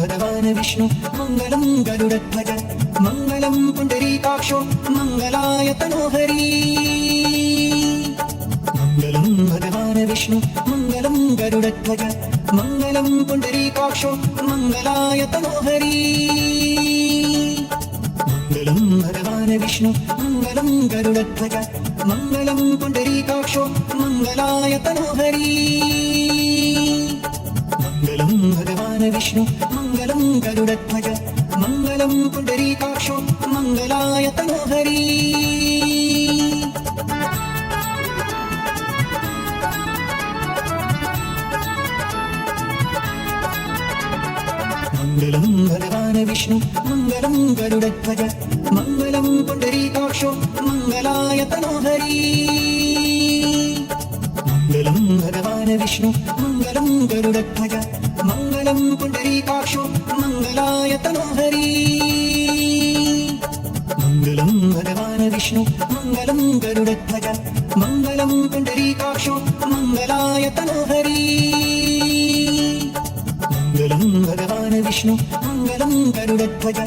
ഭഗവാൻ വിഷ്ണു മംഗളം ഗരുഡധ്വജ മംഗളം പുണ്ഡരീകാക്ഷോ മംഗളായ തനോഹരി മംഗളം ഭഗവാൻ വിഷ്ണു മംഗളം ഗരുഡധ്വജ മംഗളം പുണ്ഡരീകാക്ഷോ മംഗളായ തനോഹരി മംഗളം ഭഗവാൻ വിഷ്ണു മംഗളം ഗരുഡധ്വജ മംഗളം പുണ്ഡരീകാക്ഷോ മംഗളായ തനോഹരി മംഗളം ഭഗവാൻ വിഷ്ണു മംഗളം ഗരുഡധ്വജ മംഗളം പുണ്ഡരീകാക്ഷോ മംഗളായ തനോഹരി മംഗളം ഭഗവാൻ വിഷ്ണു മംഗളം ഗരുഡധ്വജ മംഗളം പുണ്ഡരീകാക്ഷോ മംഗളായ തനോഹരി മംഗളം ഭഗവാൻ വിഷ്ണു മംഗളം ഗരുഡധ്വജ മംഗളം പുണ്ഡരീകാക്ഷോ മംഗളായ തനോഹരി മംഗളം ഭഗവാൻ വിഷ്ണു മംഗളം ഗരുഡധ്വജ മംഗളം പുണ്ഡരീകാക്ഷോ മംഗളായ തനോഹരി മംഗളം ഭഗവാൻ വിഷ്ണു മംഗളം ഗരുഡധ്വജ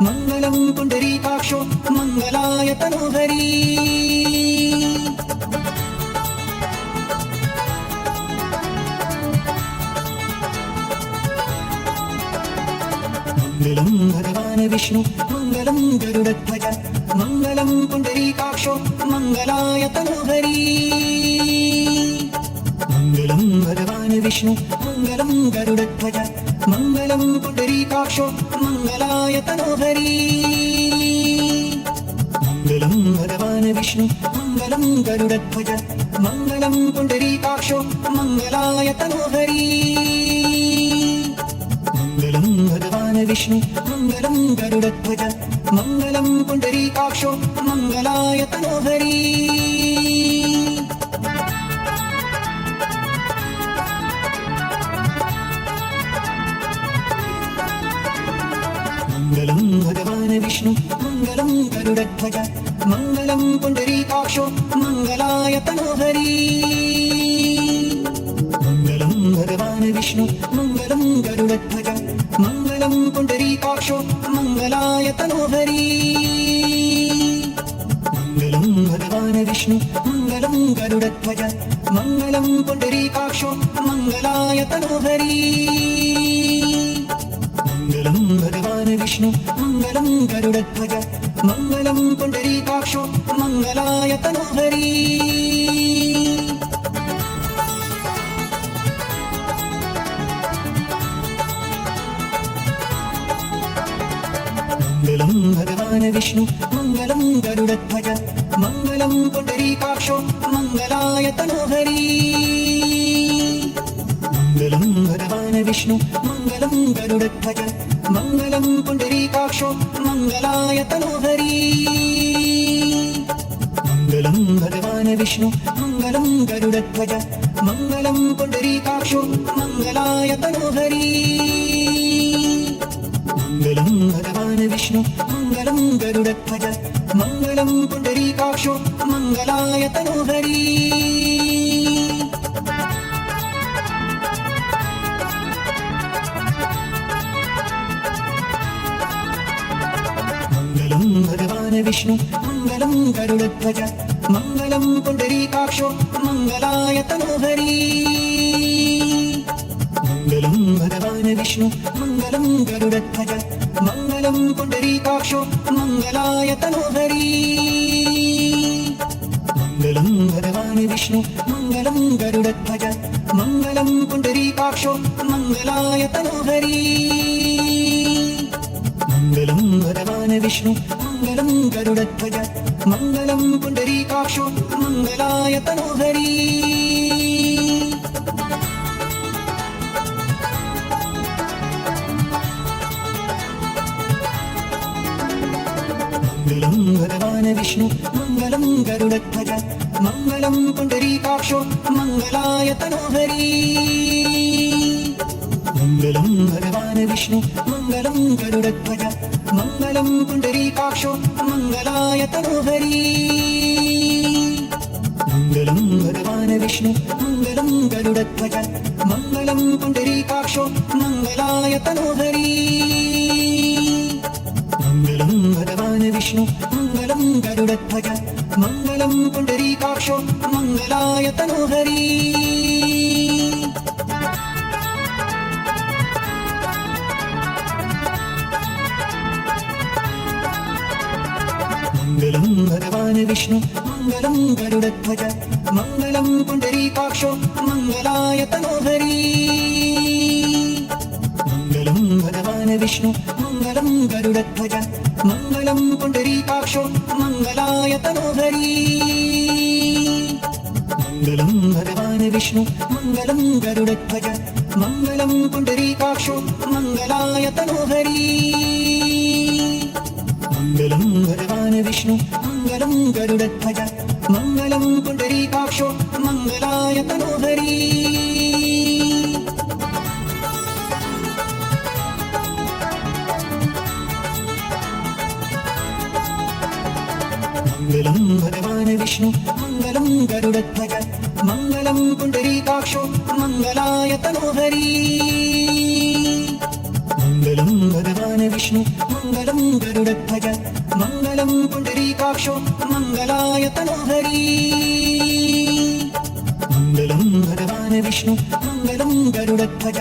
മംഗളം പുണ്ഡരീകാക്ഷോ മംഗളായ തനോഹരി മംഗളം ഭഗവാൻ വിഷ്ണു മംഗളം ഗരുഡധ്വജ മംഗളം പുണ്ഡരീകാക്ഷോ മംഗളായ തനോഹരി മംഗളം ഭഗവാൻ വിഷ്ണു മംഗളം ഗരുഡധ്വജ മംഗളം പുണ്ഡരീകാക്ഷോ മംഗളായ തനോഹരി മംഗളം ഭഗവാൻ വിഷ്ണു മംഗളം ഗരുഡധ്വജ മംഗളം പുണ്ഡരീകാക്ഷോ മംഗളായ തനോഹരി മംഗളം ഭഗവാൻ വിഷ്ണു മംഗളം ഗരുഡധ്വജ മംഗളം പുണ്ഡരീകാക്ഷോ മംഗളായ തനോഹരി മംഗളം ഭഗവാൻ വിഷ്ണു മംഗളം ഗരുഡധ്വജ മംഗളം പുണ്ഡരീകാക്ഷോ മംഗളായ തനോഹരി മംഗളം ഭഗവാൻ വിഷ്ണു മംഗളം ഗരുഡധ്വജ മംഗളം പുണ്ഡരീകാക്ഷോ മംഗളായ തനോഹരി മംഗളം ഭഗവാൻ വിഷ്ണു മംഗളം ഗരുഡധ്വജ മംഗളം പുണ്ഡരീകാക്ഷോ മംഗളായ തനോഹരി മംഗളം ഭഗവാൻ വിഷ്ണു മംഗളം ഗരുഡധ്വജ മംഗളം പുണ്ഡരീകാക്ഷോ മംഗളായ തനോഹരി മംഗളം ഭഗവാൻ വിഷ്ണു മംഗളം ഗരുഡധ്വജ മംഗളം പുണ്ഡരീകാക്ഷോ മംഗളായ തനോഹരി മംഗളം ഭഗവാൻ വിഷ്ണു മംഗളം ഗരുഡധ്വജ മംഗളം പുണ്ഡരീകാക്ഷോ മംഗളായ തനോഹരി മംഗളം ഭഗവാൻ വിഷ്ണു മംഗളം ഗരുഡധ്വജ മംഗളം പുണ്ഡരീകാക്ഷോ മംഗളായ തനോഹരി മംഗളം ഭഗവാൻ വിഷ്ണു മംഗളം ഗരുഡധ്വജ മംഗളം പുണ്ഡരീകാക്ഷോ മംഗളായ തനോഹരി മംഗളം ഭഗവാൻ വിഷ്ണു മംഗളം ഗരുഡധ്വജ മംഗളം പുണ്ഡരീകാക്ഷോ മംഗളായ തനോഹരി മംഗളം ഭഗവാൻ വിഷ്ണു മംഗളം ഗരുഡധ്വജ മംഗളം പുണ്ഡരീകാക്ഷോ മംഗളായ തനോഹരി മംഗളം ഭഗവാൻ വിഷ്ണു മംഗളം ഗരുഡധ്വജ മംഗളം പുണ്ഡരീകാക്ഷോ മംഗളായ തനോഹരി മംഗളം ഭഗവാൻ വിഷ്ണു മംഗളം ഗരുഡധ്വജ മംഗളം പുണ്ഡരീകാക്ഷോ മംഗളായ തനോഹരി മംഗളം ഭഗവാൻ വിഷ്ണു മംഗളം ഗരുഡധ്വജ മംഗളം പുണ്ഡരീകാക്ഷോ മംഗളായ തനോഹരി മംഗളം ഭഗവാൻ വിഷ്ണു മംഗളം ഗരുഡധ്വജ മംഗളം പുണ്ഡരീകാക്ഷോ മംഗളായ തനോഹരി മംഗളം ഭഗവാൻ विष्णु मङ्गलं गरुडध्वज मङ्गलं पुण्डरीकाक्षो मङ्गलाय तनोहरी मङ्गलं भगवान् विष्णु मङ्गलं गरुडध्वज मङ्गलं पुण्डरीकाक्षो मङ्गलाय तनोहरी मङ्गलं भगवान् विष्णु मङ्गलं गरुडध्वज मङ्गलं पुण्डरीकाक्षो मङ्गलाय तनोहरी मङ्गलं भगवान् विष्णु मङ्गलं गरुडध्वज मङ्गलं पुण्डरीकाक्षो मङ्गलाय तनोहरी मङ्गलं भगवान् विष्णु मङ्गलं गरुडध्वज मङ्गलं पुण्डरीकाक्षो मङ्गलाय तनोहरी मङ्गलं भगवान् विष्णु मङ्गलं गरुडध्वज मङ्गलं पुण्डरीकाक्षो मङ्गलाय तनोहरी मङ्गलं भगवान् विष्णु मङ्गलं गरुडध्वज मङ्गलं पुण्डरीकाक्षो मङ्गलाय तनोहरी मङ्गलं भगवान् विष्णु मङ्गलं गरुडध्वज मङ्गलं पुण्डरीकाक्षो मङ्गलाय तनोहरी मङ्गलं भगवान् विष्णु मङ्गलं गरुडध्वज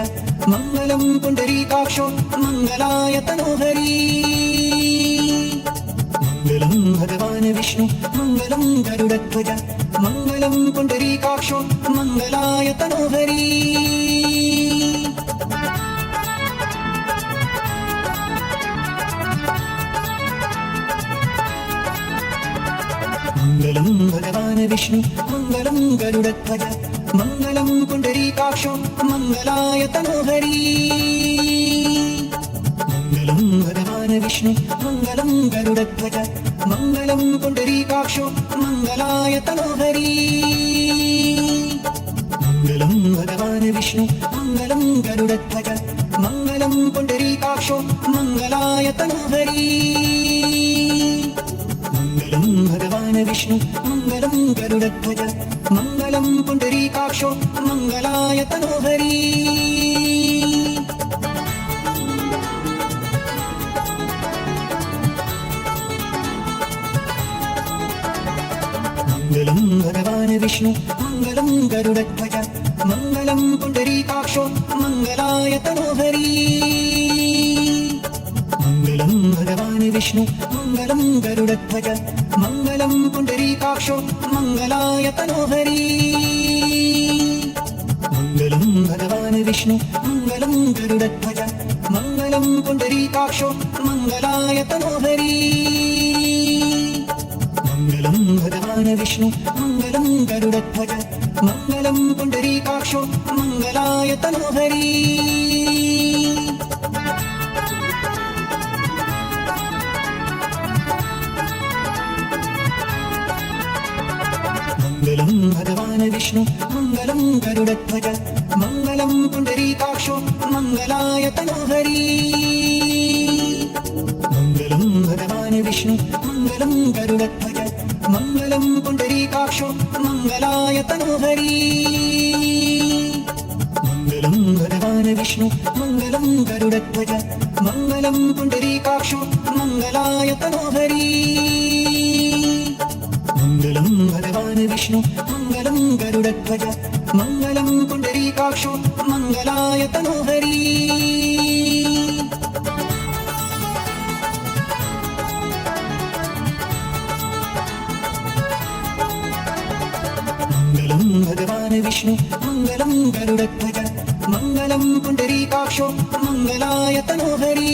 मङ्गलं पुण्डरीकाक्षो मङ्गलाय तनोहरी मङ्गलं भगवान् विष्णु मङ्गलं गरुडध्वज मङ्गलं पुण्डरीकाक्षो मङ्गलाय तनोहरी मङ्गलं भगवान् विष्णु मङ्गलं गरुडध्वज मङ्गलं पुण्डरीकाक्षो मङ्गलाय तनोहरी मङ्गलं भगवान् विष्णु मङ्गलं गरुडध्वज मङ्गलं पुण्डरीकाक्षो मङ्गलाय तनोहरी मङ्गलं भगवान् विष्णु मङ्गलं गरुडध्वज मङ्गलं पुण्डरीकाक्षो मङ्गलाय तनोहरी मङ्गलं भगवान् विष्णु मङ्गलं गरुडध्वज मङ्गलं पुण्डरीकाक्षो मङ्गलाय तनोहरी मङ्गलं भगवान् विष्णु मङ्गलं गरुडध्वज मङ्गलं पुण्डरीकाक्षो मङ्गलाय तनोहरी मङ्गलं भगवान् विष्णु मङ्गलं गरुडध्वज मङ्गलं पुण्डरीकाक्षो मङ्गलाय तनोहरी मङ्गलं भगवान् विष्णु मङ्गलं गरुडध्वज मङ्गलं पुण्डरीकाक्षो मङ्गलाय तनोहरी मङ्गलं भगवान् विष्णु मङ्गलं गरुडध्वज मङ्गलं पुण्डरीकाक्षो मङ्गलाय तनोहरी मङ्गलं भगवान् विष्णु मङ्गलं गरुडध्वज मङ्गलं पुण्डरीकाक्षो मङ्गलाय तनोहरी मङ्गलं भगवान् विष्णु मङ्गलं गरुडध्वज मङ्गलं पुण्डरीकाक्षो मङ्गलाय तनोहरी मङ्गलं भगवान् विष्णु मङ्गलं गरुडध्वज मङ्गलं पुण्डरीकाक्षो मङ्गलाय तनोहरी मङ्गलं भगवान् विष्णु मङ्गलं गरुडध्वज मङ्गलं पुण्डरीकाक्षो मङ्गलाय तनोहरी मङ्गलं भगवान् विष्णु मङ्गलं गरुडध्वज मङ्गलं पुण्डरीकाक्षो मङ्गलाय तनोहरी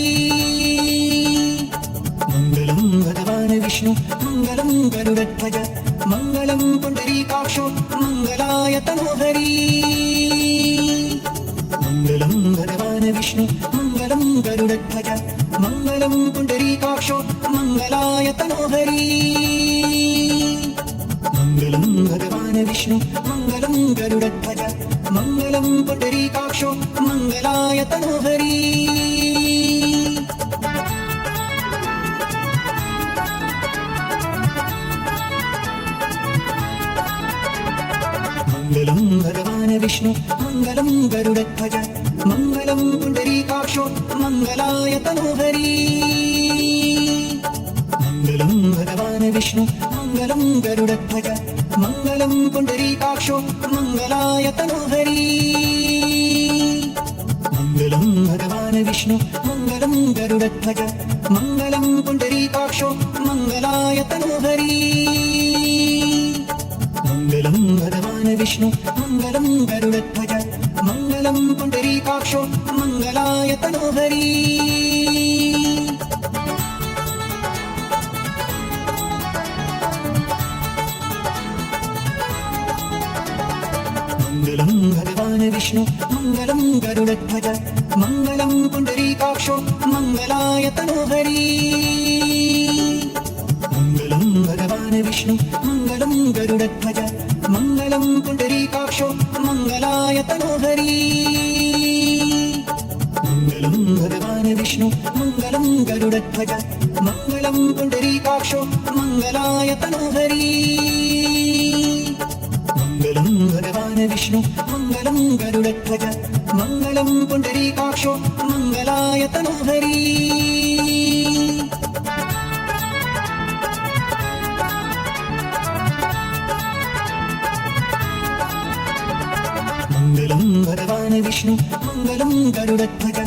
मङ्गलं भगवान् विष्णु मङ्गलं गरुडध्वज मङ्गलं पुण्डरीकाक्षो मङ्गलाय तनोहरी मङ्गलं भगवान् विष्णु मङ्गलं गरुडध्वज मङ्गलं पुण्डरीकाक्षो मङ्गलाय तनोहरी मङ्गलं भगवान् विष्णु मङ्गलं गरुडध्वज मङ्गलं पुण्डरीकाक्षो मङ्गलाय तनोहरी മംഗളം ഭഗവാൻ വിഷ്ണു മംഗളം ഗരുഡധ്വജ മംഗളം പുണ്ഡരീകാക്ഷോ മംഗലായ തനോഹരി മംഗളം ഭഗവാൻ വിഷ്ണു മംഗളം ഗരുഡധ്വജ മംഗളം പുണ്ഡരീകാക്ഷോ മംഗലായ തനോഹരി മംഗളം ഭഗവാൻ വിഷ്ണു മംഗളം ഗരുഡധ്വജ മംഗളം പുണ്ഡരീകാക്ഷോ മംഗലായ തനോഹരി മംഗളം ഭഗവാൻ വിഷ്ണു മംഗളം ഗരുഡധ്വജ മംഗളം പുണ്ഡരീകാക്ഷോ മംഗലായ തനോഹരി മംഗളം ഭഗവാൻ വിഷ്ണു മംഗളം ഗരുഡധ്വജ മംഗളം പുണ്ഡരീകാക്ഷോ മംഗലായ തനോഹരി മംഗളം ഭഗവാൻ വിഷ്ണു മംഗളം ഗരുഡധ്വജ മംഗളം പുണ്ഡരീകാക്ഷോ മംഗലായ തനോഹരി മംഗളം ഭഗവാൻ വിഷ്ണു മംഗളം ഗരുഡധ്വജ മംഗളം പുണ്ഡരീകാക്ഷോ മംഗലായ തനോഹരി മംഗളം ഭഗവാൻ വിഷ്ണു മംഗളം ഗരുഡധ്വജ മംഗളം പുണ്ഡരീകാക്ഷോ മംഗലായ തനോഹരി മംഗളം ഭഗവാൻ വിഷ്ണു മംഗളം ഗരുഡധ്വജ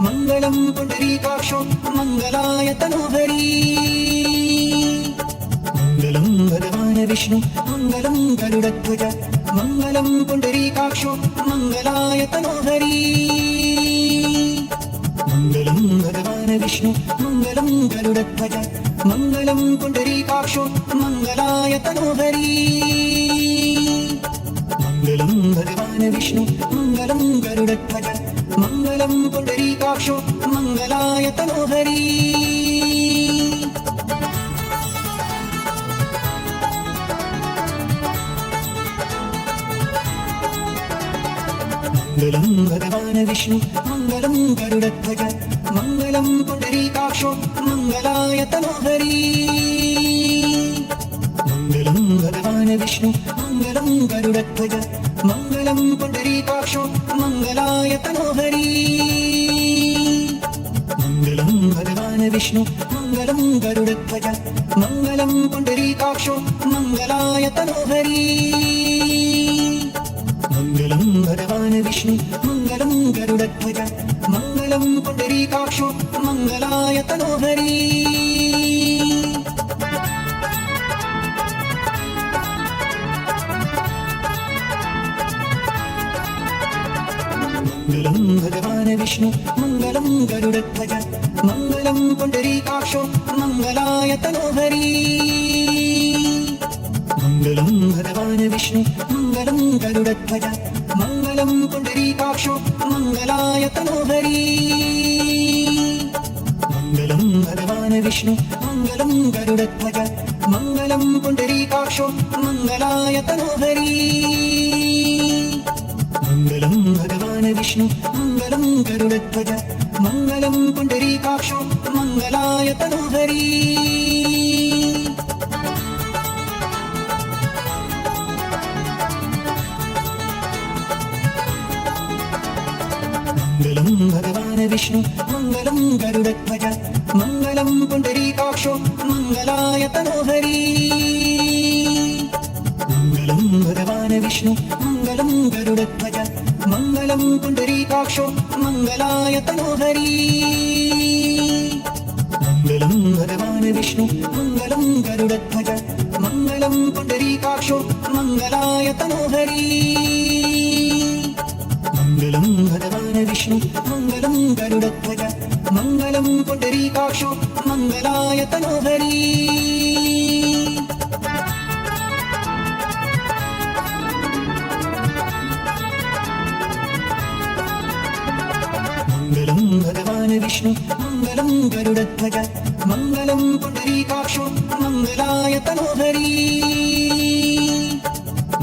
മംഗളം പുണ്ഡരീകാക്ഷോ മംഗലായ തനോഹരി മംഗളം ഭഗവാൻ വിഷ്ണു മംഗളം ഗരുഡധ്വജ മംഗളം പുണ്ഡരീകാക്ഷോ മംഗലായ തനോഹരി മംഗളം ഭഗവാൻ വിഷ്ണു മംഗളം ഗരുഡധ്വജ മംഗളം പുണ്ഡരീകാക്ഷോ മംഗലായ തനോഹരി മംഗളം ഭഗവാൻ വിഷ്ണു മംഗളം ഗരുഡധ്വജ മംഗളം പുണ്ഡരീകാക്ഷോ മംഗലായ തനോഹരി മംഗളം ഭഗവാൻ വിഷ്ണു മംഗളം ഗരുഡധ്വജ മംഗളം പുണ്ഡരീകാക്ഷോ മംഗലായ തനോഹരി മംഗളം ഭഗവാൻ വിഷ്ണു മംഗളം ഗരുഡധ്വജ മംഗളം പുണ്ഡരീകാക്ഷോ മംഗലായ തനോഹരി മംഗളം ഭഗവാൻ വിഷ്ണു മംഗളം ഗരുഡധ്വജ മംഗളം പുണ്ഡരീകാക്ഷോ മംഗലായ തനോഹരി മംഗളം ഭഗവാൻ വിഷ്ണു മംഗളം ഗരുഡധ്വജ മംഗളം പുണ്ഡരീകാക്ഷോ മംഗലായ തനോഹരി മംഗളം ഭഗവാൻ വിഷ്ണു മംഗളം ഗരുഡധ്വജ മംഗളം പുണ്ഡരീകാക്ഷോ മംഗലായ തനോഹരി മംഗളം ഭഗവാൻ വിഷ്ണു മംഗളം ഗരുഡധ്വജ മംഗളം പുണ്ഡരീകാക്ഷോ മംഗലായ തനോഹരി മംഗളം ഭഗവാൻ വിഷ്ണു മംഗളം ഗരുഡധ്വജ മംഗളം പുണ്ഡരീകാക്ഷോ മംഗലായ തനോഹരി മംഗളം ഭഗവാൻ വിഷ്ണു മംഗളം ഗരുഡധ്വജ മംഗളം പുണ്ഡരീകാക്ഷോ മംഗലായ തനോഹരി മംഗളം ഭഗവാൻ വിഷ്ണു മംഗളം ഗരുഡധ്വജ മംഗളം പുണ്ഡരീകാക്ഷോ മംഗലായ തനോഹരി മംഗളം ഭഗവാൻ വിഷ്ണു മംഗളം ഗരുഡധ്വജ മംഗളം പുണ്ഡരീകാക്ഷോ മംഗലായ തനോഹരി മംഗളം ഭഗവാൻ വിഷ്ണു മംഗളം ഗരുഡധ്വജ മംഗളം പുണ്ഡരീകാക്ഷോ മംഗലായ തനോഹരി മംഗളം ഭഗവാൻ വിഷ്ണു മംഗളം ഗരുഡധ്വജ മംഗളം പുണ്ഡരീകാക്ഷോ മംഗലായ തനോഹരി മംഗളം ഭഗവാൻ വിഷ്ണു മംഗളം ഗരുഡധ്വജ മംഗളം പുണ്ഡരീകാക്ഷോ മംഗലായ തനോഹരി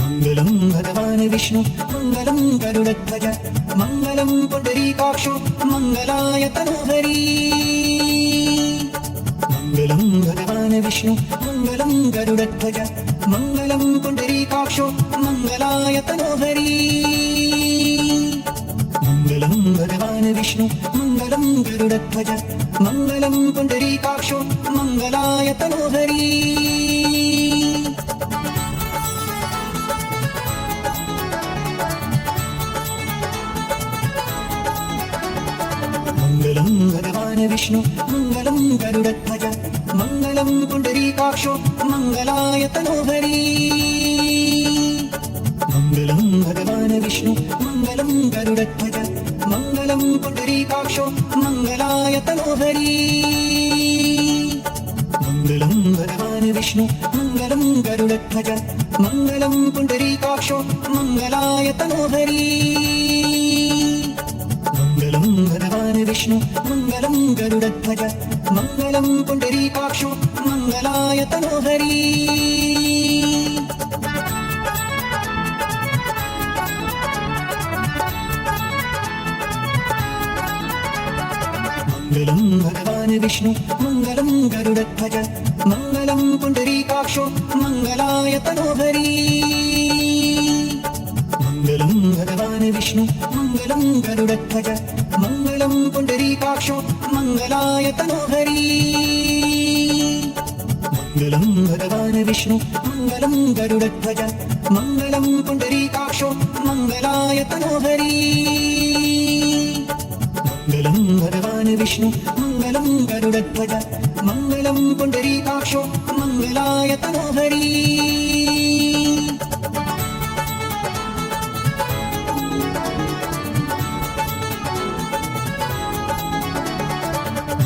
മംഗളം ഭഗവാൻ വിഷ്ണു മംഗളം ഗരുഡധ്വജ മംഗളം പുണ്ഡരീകാക്ഷോ മംഗലായ തനോഹരി മംഗളം ഭഗവാൻ വിഷ്ണു മംഗളം ഗരുഡധ്വജ मङ्गलं पुण्डरीकाक्षो मङ्गलाय तनोहरी मङ्गलं भगवान् विष्णु मङ्गलं गरुडध्वज मङ्गलं पुण्डरीकाक्षो मङ्गलाय तनोहरी मङ्गलं भगवान् विष्णु मङ्गलं गरुडध्वज मङ्गलं पुण्डरीकाक्षो मङ्गलाय तनोहरी मङ्गलं भगवान् विष्णु मङ्गलं गरुडध्वज मङ्गलं पुण्डरीकाक्षो मङ्गलाय तनोहरी मङ्गलं भगवान् विष्णु मङ्गलं गरुडध्वज मङ्गलं पुण्डरीकाक्षो मङ्गलाय तनोहरी मङ्गलं भगवान् विष्णु मङ्गलं गरुडध्वज मङ्गलं पुण्डरीकाक्षो मङ्गलाय तनोहरी मङ्गलं भगवान् विष्णु मङ्गलं गरुडध्वज मङ्गलं पुण्डरीकाक्षो मङ्गलाय तनोहरी मङ्गलं भगवान् विष्णु मङ्गलं गरुडध्वज मङ्गलं पुण्डरीकाक्षो मङ्गलाय तनोहरी मङ्गलं भगवान् विष्णु मङ्गलं गरुडध्वज मङ्गलं पुण्डरीकाक्षो मङ्गलाय तनोहरी मङ्गलं भगवान् विष्णु मङ्गलं गरुडध्वज मङ्गलं पुण्डरीकाक्षो मङ्गलाय तनोहरी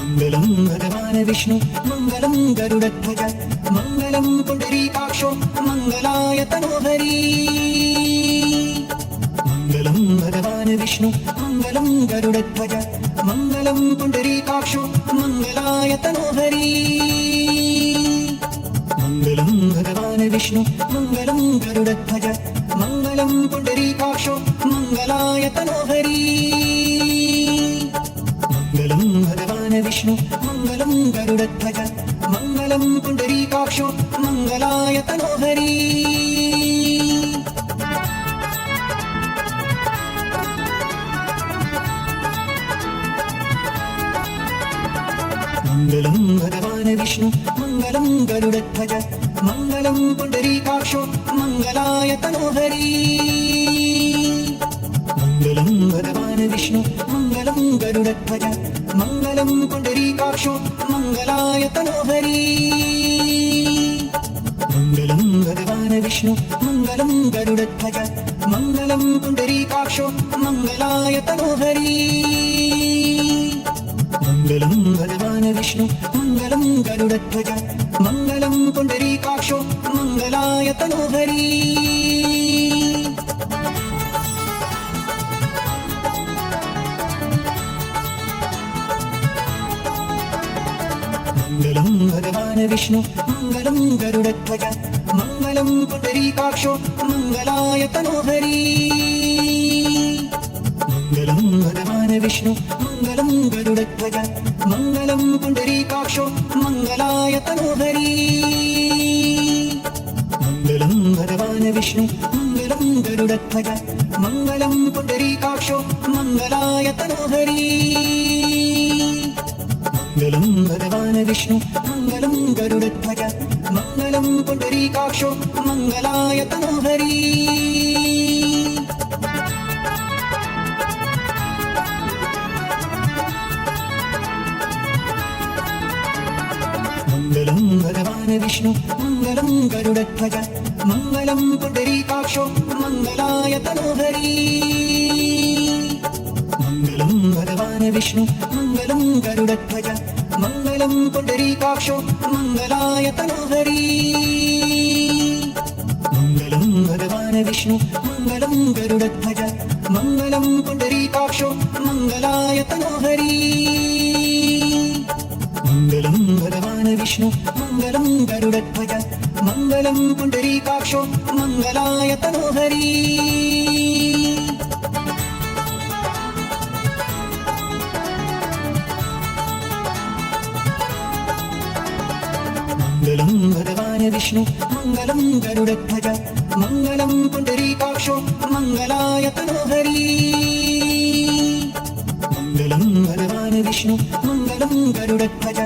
मङ्गलं भगवान् विष्णु मङ्गलं गरुडध्वज मङ्गलं पुण्डरीकाक्षो मङ्गलाय तनोहरी मङ्गलं भगवान् विष्णु मङ्गलं गरुडध्वज मङ्गलं पुण्डरीकाक्षो मङ्गलाय तनोहरी मङ्गलं भगवान् विष्णु मङ्गलं गरुडध्वज मङ्गलं पुण्डरीकाक्षो मङ्गलाय तनोहरी मङ्गलं भगवान् विष्णु मङ्गलं गरुडध्वज मङ्गलं पुण्डरीकाक्षो मङ्गलाय तनोहरी मङ्गलं भगवान् विष्णु मङ्गलं गरुडध्वज मङ्गलं पुण्डरीकाक्षो मङ्गलाय तनोहरी मङ्गलं भगवान् विष्णु मङ्गलं गरुडध्वज मङ्गलं पुण्डरीकाक्षो मङ्गलाय तनोहरी मङ्गलं भगवान् विष्णु मङ्गलं गरुडध्वज मङ्गलं पुण्डरीकाक्षो मङ्गलाय तनोहरी मङ्गलं भगवान् विष्णु मङ्गलं गरुडध्वज मङ्गलं पुण्डरीकाक्षो मङ्गलाय तनोहरी मङ्गलं भगवान् विष्णु मङ्गलं गरुडध्वज मङ्गलं पुण्डरीकाक्षो मङ्गलाय तनोहरी मङ्गलं भगवान् विष्णु मङ्गलं गरुडध्वज मङ्गलं पुण्डरीकाक्षो मङ्गलाय तनोहरी मङ्गलं भगवान् विष्णु मङ्गलं गरुडध्वज मङ्गलं पुण्डरीकाक्षो मङ्गलाय तनोहरी मङ्गलं भगवान् विष्णु मङ्गलं गरुडध्वज मङ्गलं पुण्डरीकाक्षो मङ्गलाय तनोहरी मङ्गलं भगवान् विष्णु मङ्गलं गरुडध्वज मङ्गलं पुण्डरीकाक्षो मङ्गलाय तनोहरी मङ्गलं भगवान् विष्णु मङ्गलं गरुडध्वज मङ्गलं पुण्डरीकाक्षो मङ्गलाय तनोहरी मङ्गलं भगवान् विष्णु मङ्गलं गरुडध्वज मङ्गलं पुण्डरीकाक्षो मङ्गलाय तनोहरी मङ्गलं भगवान् विष्णु मङ्गलं गरुडध्वज मङ्गलं पुण्डरीकाक्षो मङ्गलाय तनोहरी मङ्गलं भगवान् विष्णु मङ्गलं गरुडध्वज मङ्गलं पुण्डरीकाक्षो मङ्गलाय तनोहरी मङ्गलं भगवान् विष्णु मङ्गलं गरुडध्वज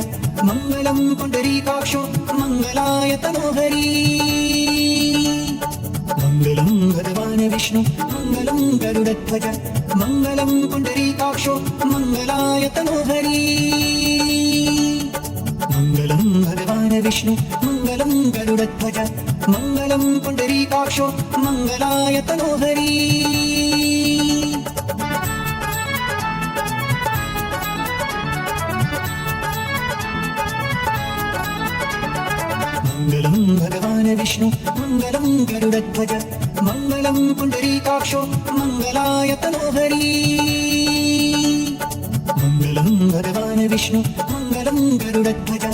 मङ्गलं पुण्डरीकाक्षो मङ्गलाय तनोहरी मङ्गलं भगवान् विष्णु मङ्गलं गरुडध्वज मङ्गलं पुण्डरीकाक्षो मङ्गलाय तनोहरी मङ्गलं भगवान् विष्णु मङ्गलं गरुडध्वज मङ्गलं पुण्डरीकाक्षो मङ्गलाय तनोहरी मङ्गलं भगवान् विष्णु मङ्गलं गरुडध्वज मङ्गलं पुण्डरीकाक्षो मङ्गलाय तनोहरी मङ्गलं भगवान् विष्णु मङ्गलं गरुडध्वज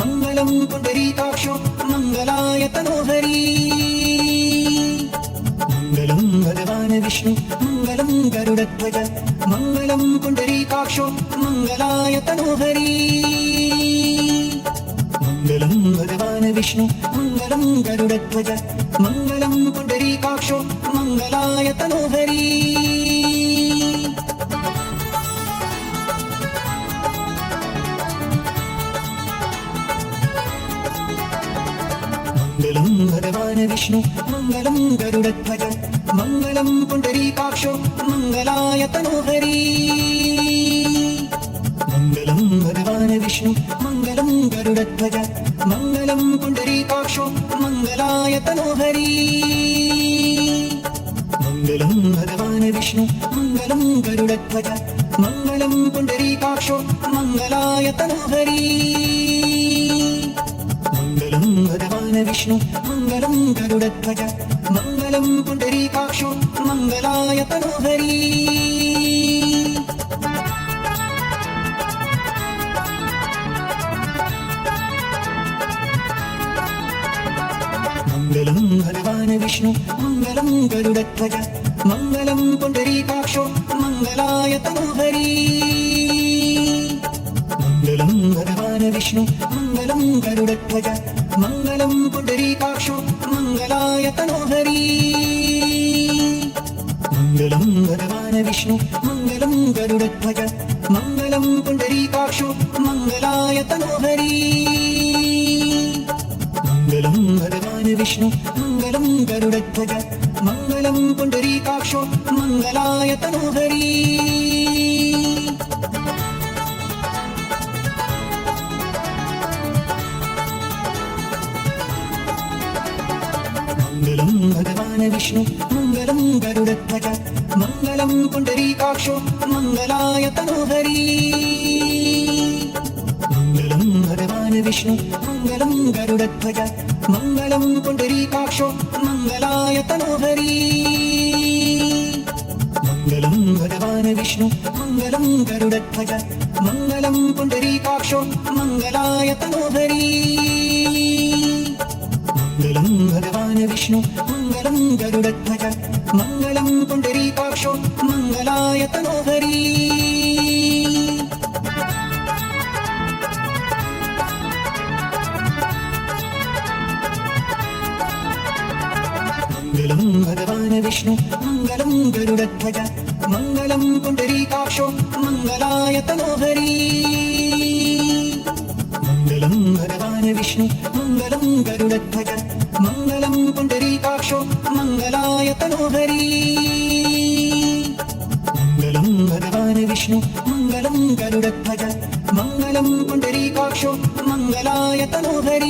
मङ्गलं पुण्डरीकाक्षो मङ्गलाय तनोहरी मङ्गलं भगवान् विष्णु मङ्गलं गरुडध्वज मङ्गलं पुण्डरीकाक्षो मङ्गलाय तनोहरी मङ्गलं भगवान् विष्णु मङ्गलं गरुडध्वज मङ्गलं पुण्डरीकाक्षो मङ्गलाय तनोहरी मङ्गलं भगवान् विष्णु मङ्गलं गरुडध्वज मङ्गलं पुण्डरीकाक्षो मङ्गलाय तनोहरी मङ्गलं भगवान् विष्णु मङ्गलं गरुडध्वज मङ्गलं पुण्डरीकाक्षो मङ्गलाय तनोहरी मङ्गलं भगवान् विष्णु मङ्गलं गरुडध्वज मङ्गलं पुण्डरीकाक्षो मङ्गलाय तनोहरी मङ्गलं भगवान् विष्णु मङ्गलं गरुडध्वज मङ्गलं पुण्डरीकाक्षो मङ्गलाय तनोहरी मङ्गलं भगवान् विष्णु मङ्गलं गरुडध्वज मङ्गलं पुण्डरीकाक्षो मङ्गलाय तनोहरी मङ्गलं भगवान् विष्णु मङ्गलं गरुडध्वज मङ्गलं पुण्डरीकाक्षो मङ्गलाय तनोहरी मङ्गलं भगवान् विष्णु मङ्गलं गरुडध्वज मङ्गलं पुण्डरीकाक्षो मङ्गलाय तनोहरी मङ्गलं भगवान् विष्णु मङ्गलं गरुडध्वज मङ्गलं पुण्डरीकाक्षो मङ्गलाय तनोहरी मङ्गलं भगवान् विष्णु मङ्गलं गरुडध्वज मङ्गलं पुण्डरीकाक्षो मङ्गलाय तनोहरी मङ्गलं भगवान् विष्णु मङ्गलं गरुडध्वज मङ्गलं पुण्डरीकाक्षो मङ्गलाय तनोहरी मङ्गलं भगवान् विष्णु मङ्गलं गरुडध्वज मङ्गलं पुण्डरीकाक्षो मङ्गलाय तनोहरी मङ्गलं भगवान् विष्णु मङ्गलं गरुडध्वज मङ्गलं पुण्डरीकाक्षो मङ्गलाय तनोहरी मङ्गलं भगवान् विष्णु मङ्गलं गरुडध्वज मङ्गलं पुण्डरीकाक्षो मङ्गलाय तनोहरी मङ्गलं भगवान् विष्णु मङ्गलं गरुडध्वज मङ्गलं पुण्डरीकाक्षो मङ्गलाय तनोहरी मङ्गलं भगवान् विष्णु मङ्गलं गरुडध्वज मङ्गलं पुण्डरीकाक्षो मङ्गलाय तनोहरी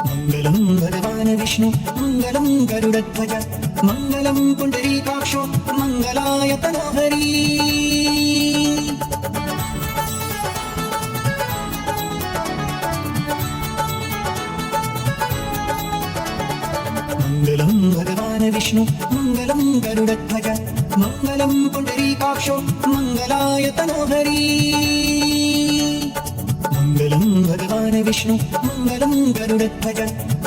मङ्गलं भगवान् विष्णु मङ्गलं गरुडध्वज मङ्गलं पुण्डरीकाक्षो मङ्गलाय तनोहरी मङ्गलं भगवान् विष्णु मङ्गलं गरुडध्वज मङ्गलं पुण्डरीकाक्षो मङ्गलाय तनोहरी मङ्गलं भगवान् विष्णु मङ्गलं गरुडध्वज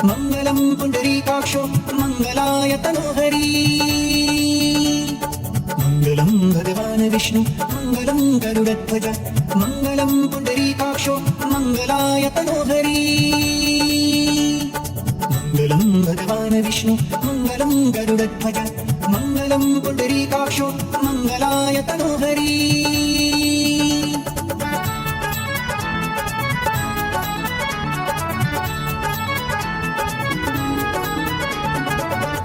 मङ्गलं पुण्डरीकाक्षो मङ्गलाय तनोहरी मङ्गलं भगवान् विष्णु मङ्गलं गरुडध्वज मङ्गलं पुण्डरीकाक्षो मङ्गलाय तनोहरी विष्णु मङ्गलं गरुडध्वज मङ्गलं पुण्डरीकाक्षो मङ्गलाय तनोहरी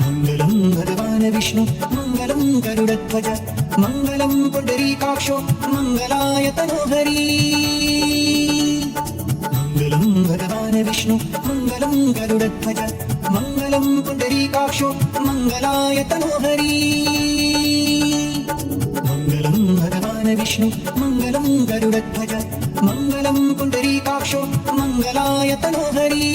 मङ्गलं भगवान् विष्णु मङ्गलं गरुडध्वज मङ्गलं पुण्डरीकाक्षो मङ्गलाय तनोहरी मङ्गलं भगवान् विष्णु मङ्गलं गरुडध्वज मङ्गलं पुण्डरीकाक्षो मङ्गलाय तनोहरी मङ्गलं भगवान् विष्णु मङ्गलं गरुडध्वज मङ्गलं पुण्डरीकाक्षो मङ्गलाय तनोहरी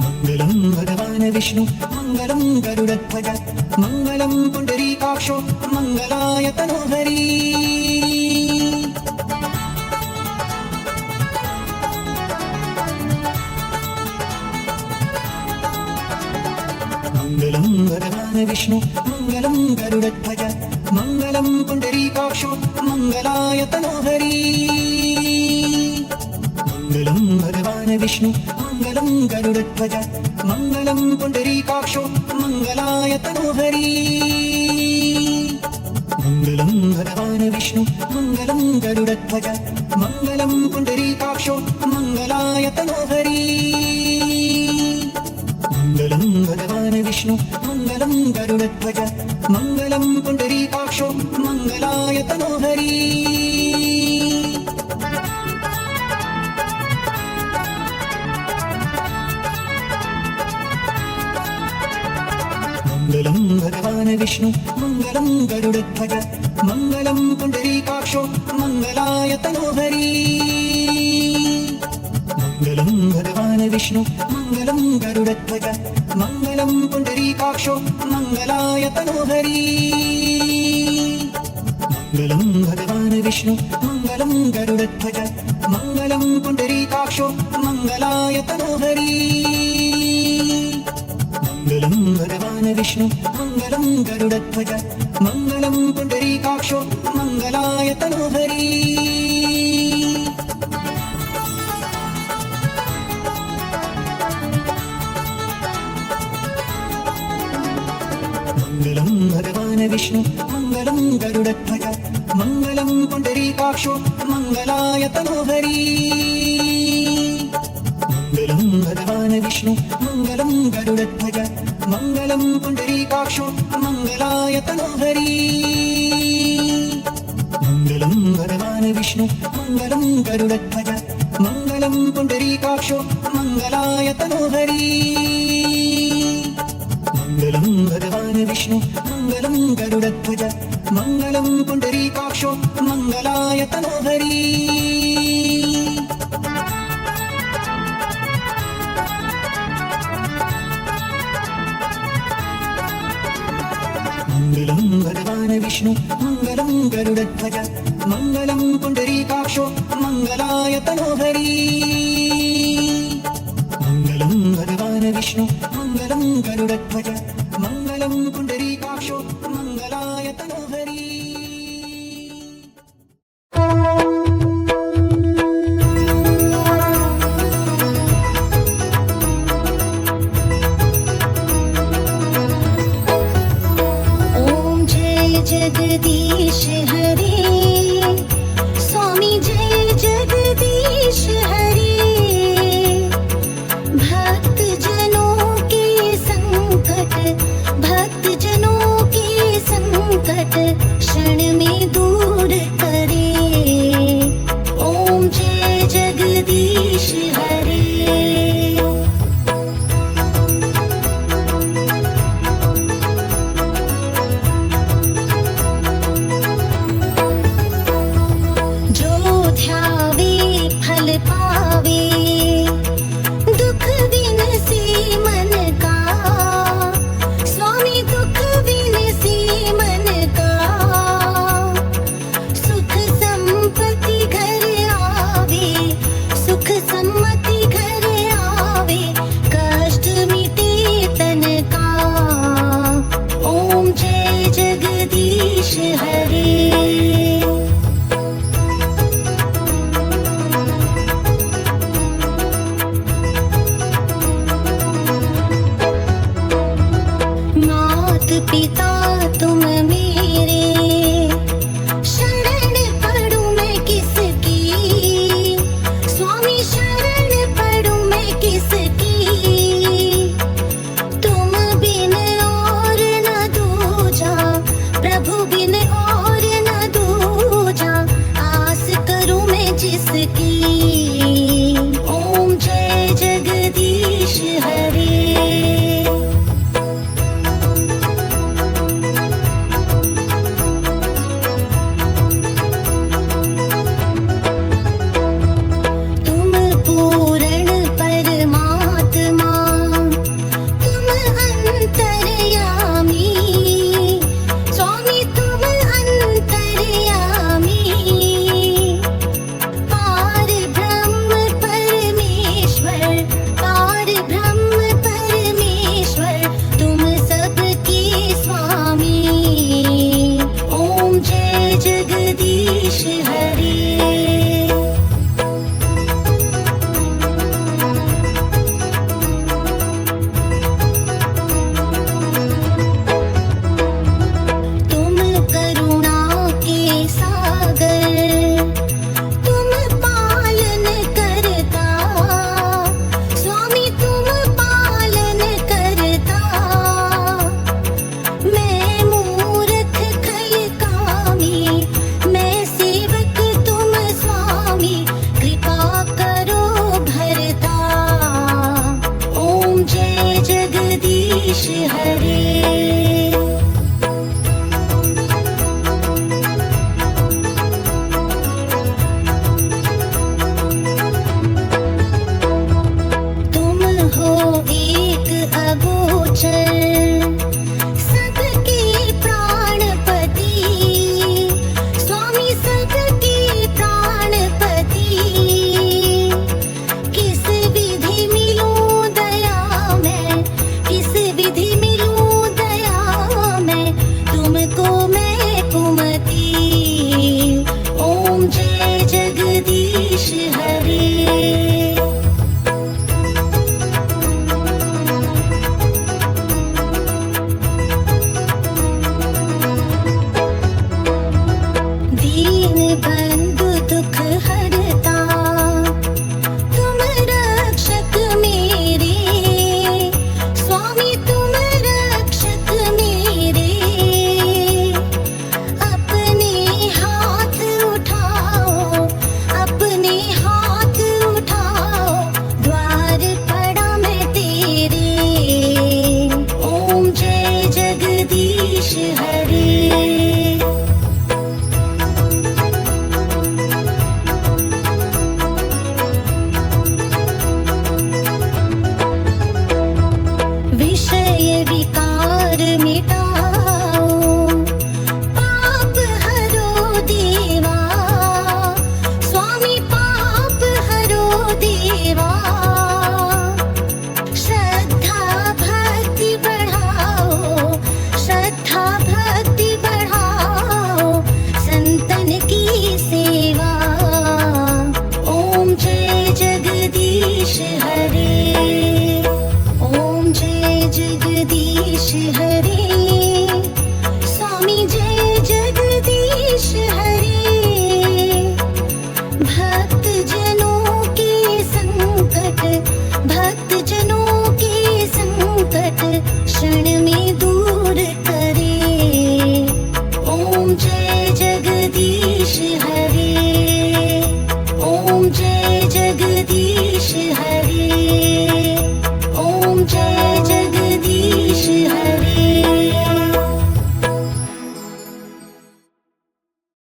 मङ्गलं भगवान् विष्णु मङ्गलं गरुडध्वज मङ्गलं पुण्डरीकाक्षो मङ्गलाय तनोहरी मङ्गलं भगवान् विष्णु मङ्गलं गरुडध्वज मङ्गलं पुण्डरीकाक्षो मङ्गलाय तनोहरी मङ्गलं भगवान् विष्णु मङ्गलं गरुडध्वज मङ्गलं पुण्डरीकाक्षो मङ्गलाय तनोहरी मङ्गलं भगवान् विष्णु मङ्गलं गरुडध्वज मङ्गलं पुण्डरीकाक्षो मङ्गलाय तनोहरी मङ्गलं भगवान् विष्णु मङ्गलं गरुडध्वज मङ्गलं पुण्डरीकाक्षो मङ्गलाय तनोहरी मङ्गलं भगवान् विष्णु मङ्गलं गरुडध्वज मङ्गलं पुण्डरीकाक्षो मङ्गलाय तनोहरी मङ्गलं भगवान् विष्णु मङ्गलं गरुडध्वज मङ्गलं पुण्डरीकाक्षो मङ्गलाय तनोहरी मङ्गलं भगवान् विष्णु मङ्गलं गरुडध्वज मङ्गलं पुण्डरीकाक्षो मङ्गलाय तनोहरी मङ्गलं भगवान् विष्णु मङ्गलं गरुडध्वज मङ्गलं पुण्डरीकाक्षो मङ्गलाय तनोहरी मङ्गलं भगवान् विष्णु मङ्गलं गरुडध्वज मङ्गलं पुण्डरीकाक्षो मङ्गलाय तनोहरी मङ्गलं भगवान् विष्णु मङ्गलं गरुडध्वज मङ्गलं पुण्डरीकाक्षो मङ्गलाय तनोहरी मङ्गलं भगवान् विष्णु मङ्गलं गरुडध्वज मङ्गलं पुण्डरीकाक्षो मङ्गलाय तनोहरी मङ्गलं भगवान् विष्णु मङ्गलं गरुडध्वज मङ्गलं पुण्डरीकाक्षो मङ्गलाय तनोहरी मङ्गलं भगवान् विष्णु मङ्गलं गरुडध्वज मङ्गलं पुण्डरीकाक्षो मङ्गलाय तनोहरी मङ्गलं भगवान् विष्णु मङ्गलं गरुडध्वज मङ्गलं पुण्डरीकाक्षो मङ्गलाय तनोहरी जगदीश हरे स्वामी जय जगदीश हरे भक्त जनों के संकट चंचल सबके प्राणपति स्वामी सबके प्राणपति किस विधि मिलूं दया मैं किस विधि मिलूं दया मैं तुमको मैं कुमति ओम जय जगदीश हरे दीन बंधु दुख हरता तुम रक्षक मेरे स्वामी तुम रक्षक मेरे अपने हाथ उठाओ द्वार पड़ा मैं तेरे ओम जय जगदीश हरे विषय विकार मिटाओ पाप हरो देवा स्वामी पाप हरो देवा श्रद्धा भक्ति बढ़ाओ संतन की सेवा ओम जय जगदीश हरे